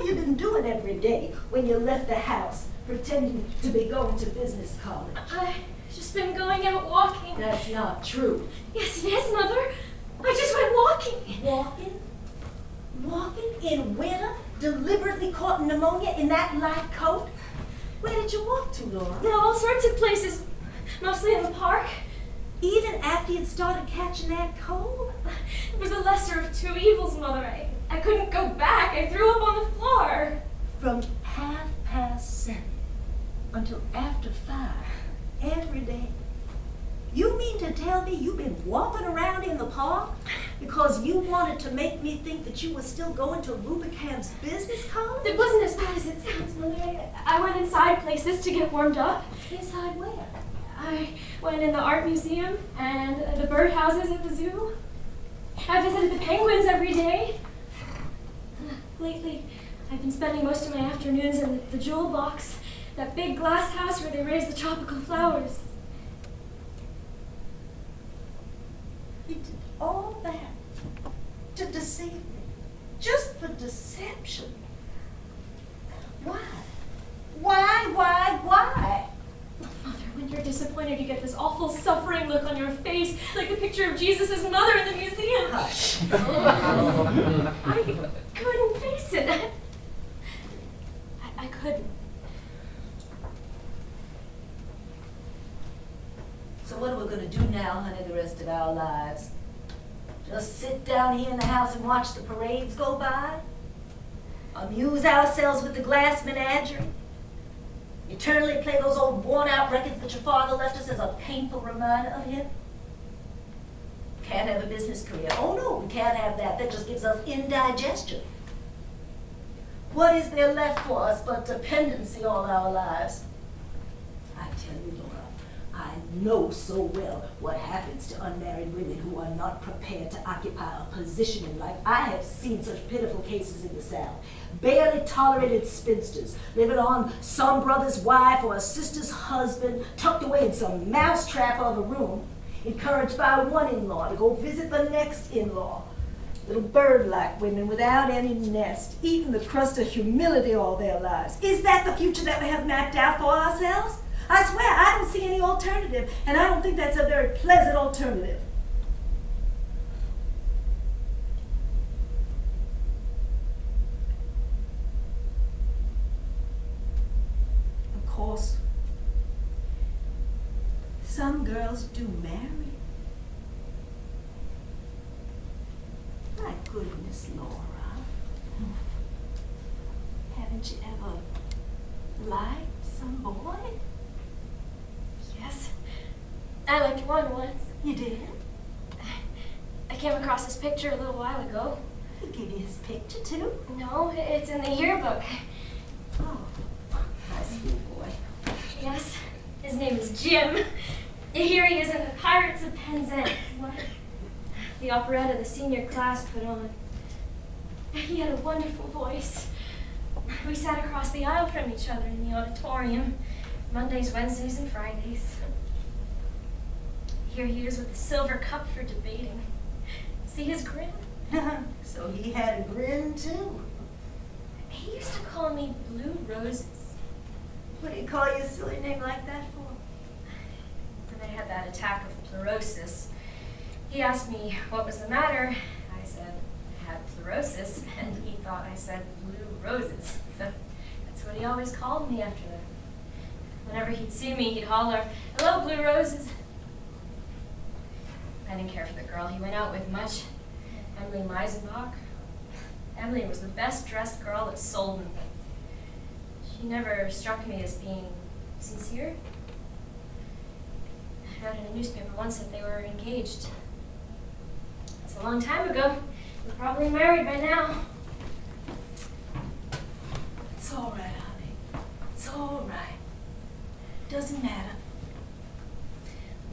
have you been doing every day when you left the house, pretending to be going to business college? I've just been going out walking. That's not true. Yes, it is, Mother. I just went walking. Walking? Walking in winter? Deliberately caught pneumonia in that light coat? Where did you walk to, Laura? All sorts of places. Mostly in the park. Even after you'd started catching that cold? It was the lesser of two evils, Mother. I couldn't go back. I threw up on the floor. From 7:30 until after 5 every day. You mean to tell me you've been walking around in the park because you wanted to make me think that you were still going to Rubicamp's business college? It wasn't as bad as it sounds, Mother. I went inside places to get warmed up. Inside where? I went in the art museum and the birdhouses at the zoo. I visited the penguins every day. Lately, I've been spending most of my afternoons in the jewel box, that big glass house where they raise the tropical flowers. You did all that to deceive me, just for deception. Why? Why? Mother, when you're disappointed, you get this awful suffering look on your face, like the picture of Jesus' mother in the museum. Hush. I couldn't face it. I couldn't. So what are we going to do now, honey, the rest of our lives? Just sit down here in the house and watch the parades go by? Amuse ourselves with the glass menagerie? Eternally play those old worn-out records that your father left us as a painful reminder of him? Can't have a business career. Oh no, we can't have that. That just gives us indigestion. What is there left for us but dependency all our lives? I tell you, Laura, I know so well what happens to unmarried women who are not prepared to occupy a position in life. I have seen such pitiful cases in the South. Barely tolerated spinsters living on some brother's wife or a sister's husband, tucked away in some mousetrap of a room, encouraged by one in-law to go visit the next in-law. Little bird-like women without any nest, eating the crust of humility all their lives. Is that the future that we have mapped out for ourselves? I swear, I don't see any alternative, and I don't think that's a very pleasant alternative. Of course, some girls do marry. My goodness, Laura. Haven't you ever liked some boy? Yes. I liked one once. You did? I came across his picture a little while ago. Who gave you his picture, too? No, it's in the yearbook. Oh, high school boy. Yes. His name is Jim. Here he is in the Pirates of Penzance. The operetta the senior class put on. He had a wonderful voice. We sat across the aisle from each other in the auditorium, Mondays, Wednesdays, and Fridays. Here he is with a silver cup for debating. See his grin? So he had a grin, too. He used to call me Blue Roses. What do you call you a silly name like that for? When I had that attack of pleurosis, he asked me what was the matter. I said I had pleurosis, and he thought I said blue roses. So that's what he always called me after that. Whenever he'd see me, he'd holler, "Hello, Blue Roses." I didn't care for the girl he went out with much, Emily Meisenbach. Emily was the best dressed girl at Solden. She never struck me as being sincere. I read in a newspaper once that they were engaged. It's a long time ago. They're probably married by now. It's all right, honey. It's all right. Doesn't matter.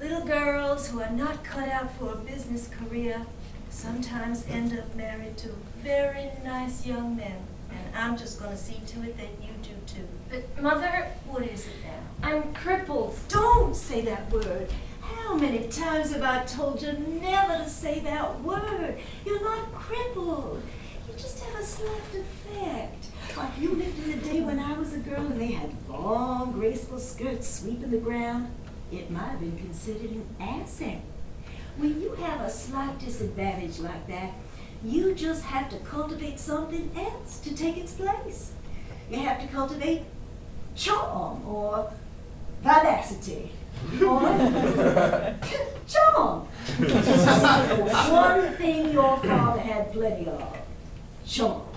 Little girls who are not cut out for a business career sometimes end up married to very nice young men. And I'm just going to see to it that you do too. But, Mother, What is it now? I'm crippled. Don't say that word. How many times have I told you never to say that word? You're not crippled. You just have a slight defect. Why, girl and they had long, graceful skirts sweeping the ground, it might have been considered an asset. When you have a slight disadvantage like that, you just have to cultivate something else to take its place. You have to cultivate charm or vivacity or charm. One thing your father had plenty of, charm.